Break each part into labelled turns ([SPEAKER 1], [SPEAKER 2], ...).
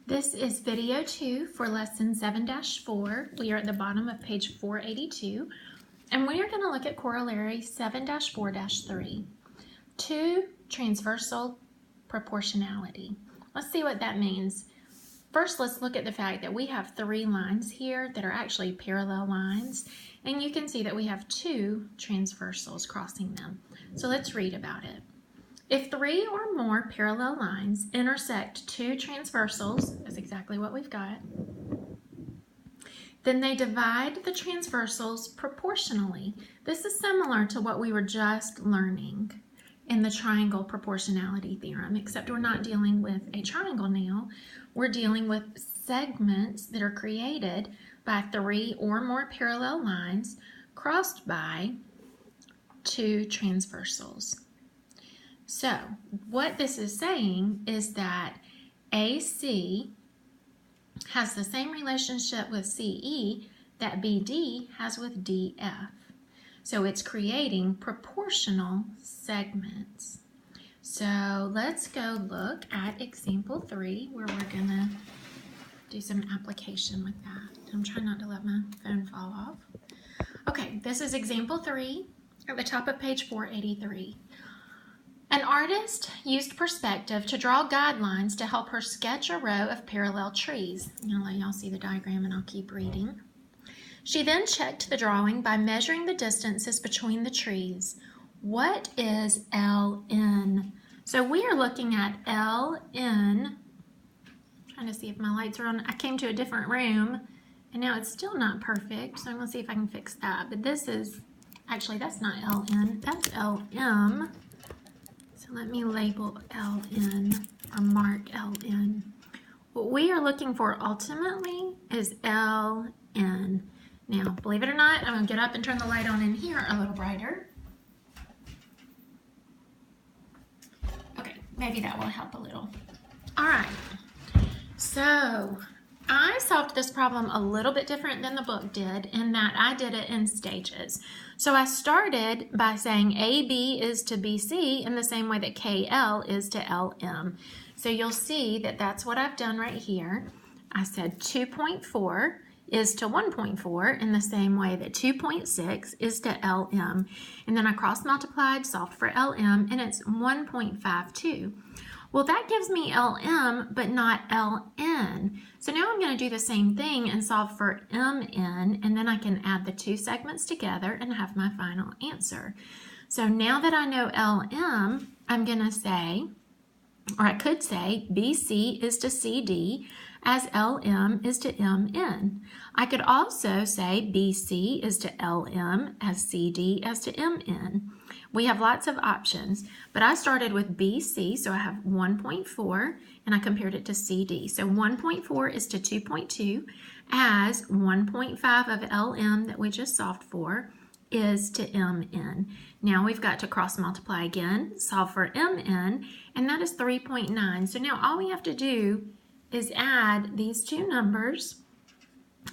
[SPEAKER 1] This is video 2 for lesson 7-4. We are at the bottom of page 482, and we are going to look at corollary 7-4-3, 2 transversal proportionality. Let's see what that means. First, let's look at the fact that we have 3 lines here that are actually parallel lines, and you can see that we have 2 transversals crossing them. So let's read about it. If 3 or more parallel lines intersect 2 transversals, that's exactly what we've got, then they divide the transversals proportionally. This is similar to what we were just learning in the triangle proportionality theorem, except we're not dealing with a triangle now. We're dealing with segments that are created by 3 or more parallel lines crossed by 2 transversals. So what this is saying is that AC has the same relationship with CE that BD has with DF. So it's creating proportional segments. So let's go look at example 3 where we're going to do some application with that. I'm trying not to let my phone fall off. Okay, this is example 3 at the top of page 483. An artist used perspective to draw guidelines to help her sketch a row of parallel trees. I'll let y'all see the diagram and I'll keep reading. She then checked the drawing by measuring the distances between the trees. What is LN? So we are looking at LN. Trying to see if my lights are on. I came to a different room and now it's still not perfect. So I'm going to see if I can fix that. But this is, actually that's not LN, that's LM. So let me label LN or mark LN. What we are looking for ultimately is LN. Now, believe it or not, I'm going to get up and turn the light on in here a little brighter. Okay, maybe that will help a little. All right, so I solved this problem a little bit different than the book did in that I did it in stages. So I started by saying AB is to BC in the same way that KL is to LM. So you'll see that that's what I've done right here. I said 2.4 is to 1.4 in the same way that 2.6 is to LM. And then I cross-multiplied, solved for LM, and it's 1.52. Well, that gives me LM, but not LN. So now I'm going to do the same thing and solve for MN, and then I can add the 2 segments together and have my final answer. So now that I know LM, I'm going to say, or I could say, BC is to CD as LM is to MN. I could also say BC is to LM as CD as to MN. We have lots of options, but I started with BC, so I have 1.4, and I compared it to CD. So 1.4 is to 2.2, as 1.5 of LM that we just solved for is to MN. Now we've got to cross multiply again, solve for MN, and that is 3.9. So now all we have to do is add these 2 numbers,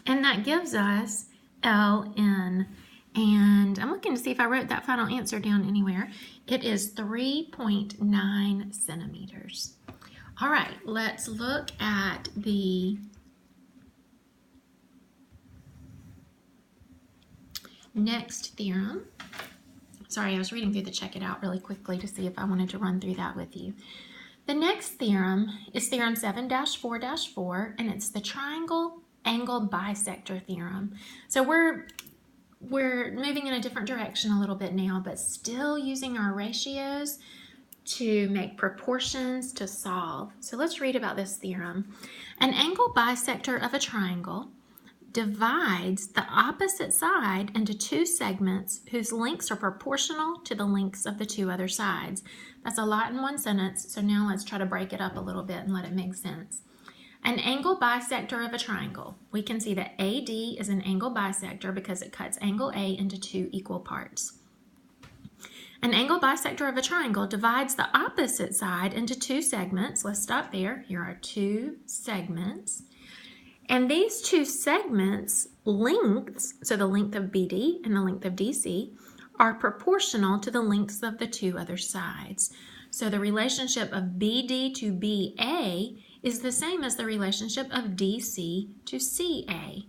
[SPEAKER 1] and that gives us LN. And I'm looking to see if I wrote that final answer down anywhere. It is 3.9 centimeters. All right, let's look at the next theorem. Sorry, I was reading through the check it out really quickly to see if I wanted to run through that with you. The next theorem is theorem 7-4-4, and it's the triangle angle bisector theorem. So we're moving in a different direction a little bit now, but still using our ratios to make proportions to solve. So let's read about this theorem. An angle bisector of a triangle divides the opposite side into 2 segments whose lengths are proportional to the lengths of the 2 other sides. That's a lot in one sentence, so now let's try to break it up a little bit and let it make sense. An angle bisector of a triangle. We can see that AD is an angle bisector because it cuts angle A into 2 equal parts. An angle bisector of a triangle divides the opposite side into 2 segments. Let's stop there. Here are 2 segments. And these 2 segments' lengths, so the length of BD and the length of DC, are proportional to the lengths of the 2 other sides. So the relationship of BD to BA is the same as the relationship of DC to CA.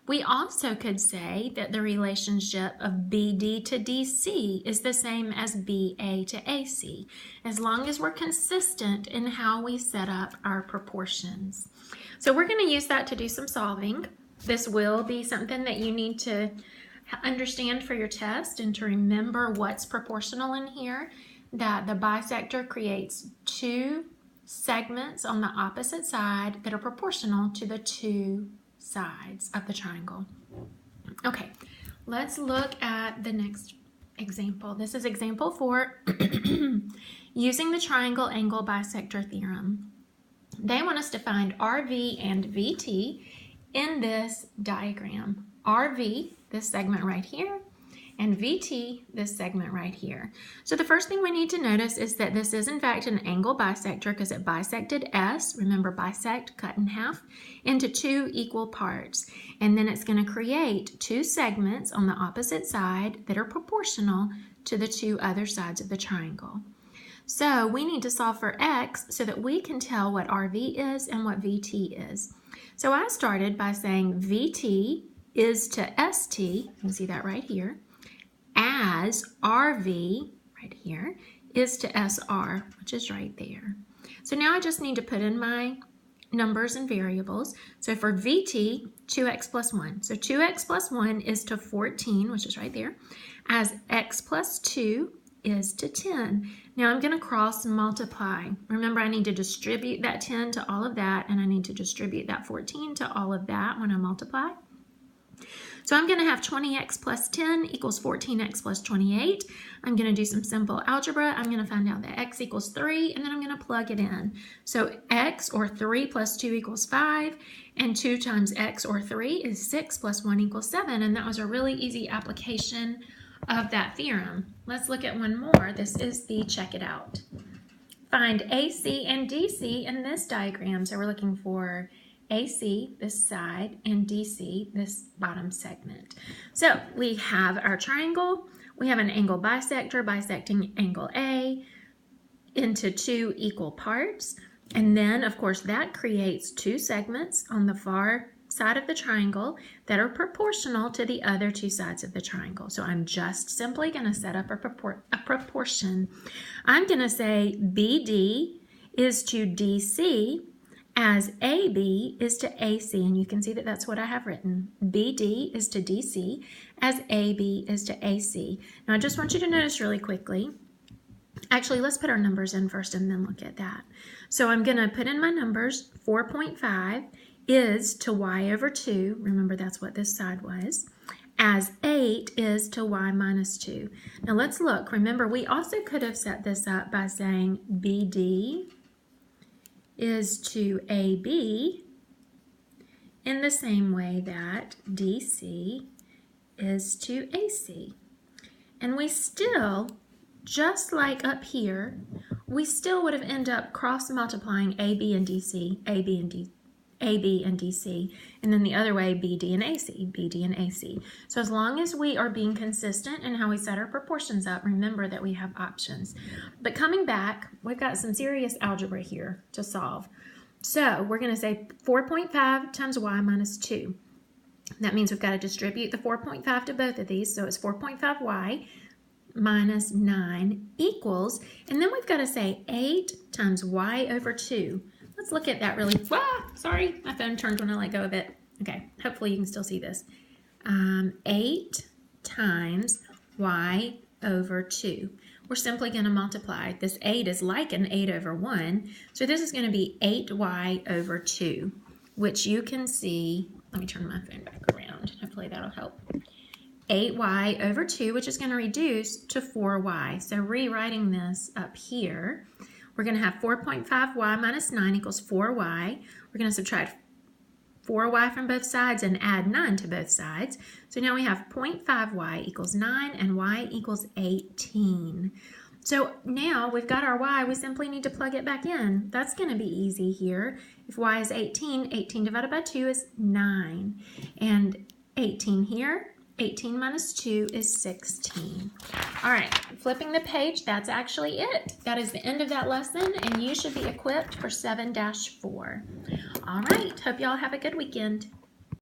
[SPEAKER 1] We also could say that the relationship of BD to DC is the same as BA to AC, as long as we're consistent in how we set up our proportions. So we're going to use that to do some solving. This will be something that you need to understand for your test and to remember what's proportional in here, that the bisector creates two segments on the opposite side that are proportional to the two sides of the triangle. Okay, let's look at the next example. This is example 4, using the triangle angle bisector theorem. They want us to find RV and VT in this diagram. RV, this segment right here, and VT, this segment right here. So the first thing we need to notice is that this is in fact an angle bisector because it bisected S, remember bisect, cut in half, into two equal parts. And then it's going to create two segments on the opposite side that are proportional to the two other sides of the triangle. So we need to solve for X so that we can tell what RV is and what VT is. So I started by saying VT is to ST, you can see that right here, as RV, right here, is to SR, which is right there. So now I just need to put in my numbers and variables. So for VT, 2x plus 1. So 2x plus 1 is to 14, which is right there, as x plus 2 is to 10. Now I'm going to cross multiply. Remember, I need to distribute that 10 to all of that, and I need to distribute that 14 to all of that when I multiply. So I'm going to have 20x plus 10 equals 14x plus 28. I'm going to do some simple algebra. I'm going to find out that x equals 3, and then I'm going to plug it in. So x, or 3 plus 2 equals 5, and 2 times x, or 3, is 6 plus 1 equals 7, and that was a really easy application of that theorem. Let's look at one more. This is the check it out. Find AC and DC in this diagram. So we're looking for AC, this side, and DC, this bottom segment. So we have our triangle. We have an angle bisector bisecting angle A into two equal parts. And then, of course, that creates two segments on the far side of the triangle that are proportional to the other two sides of the triangle. So I'm just simply going to set up a proportion. I'm going to say BD is to DC as AB is to AC, and you can see that that's what I have written. BD is to DC as AB is to AC. Now I just want you to notice really quickly, actually let's put our numbers in first and then look at that. So I'm going to put in my numbers. 4.5 is to y over 2, remember that's what this side was, as 8 is to y minus 2. Now let's look. Remember, we also could have set this up by saying BD is to AB in the same way that DC is to AC. And we still, just like up here, we still would have ended up cross multiplying AB and DC, AB and DC, and then the other way, BD and AC, BD and AC. So as long as we are being consistent in how we set our proportions up, remember that we have options. But coming back, we've got some serious algebra here to solve. So we're going to say 4.5 times y minus 2. That means we've got to distribute the 4.5 to both of these, so it's 4.5y minus 9 equals, and then we've got to say 8 times y over 2. Let's look at that really. Sorry, my phone turned when I let go of it. Okay, hopefully you can still see this. 8 times y over 2. We're simply going to multiply. This 8 is like an 8 over 1, so this is going to be 8y over 2, which you can see. Let me turn my phone back around. Hopefully that'll help. 8y over 2, which is going to reduce to 4y. So rewriting this up here, we're going to have 4.5y minus 9 equals 4y. We're going to subtract 4y from both sides and add 9 to both sides. So now we have 0.5y equals 9 and y equals 18. So now we've got our y, we simply need to plug it back in. That's going to be easy here. If y is 18, 18 divided by 2 is 9. And 18 here, 18 minus 2 is 16. All right, flipping the page, that's actually it. That is the end of that lesson, and you should be equipped for 7-4. All right, hope y'all have a good weekend.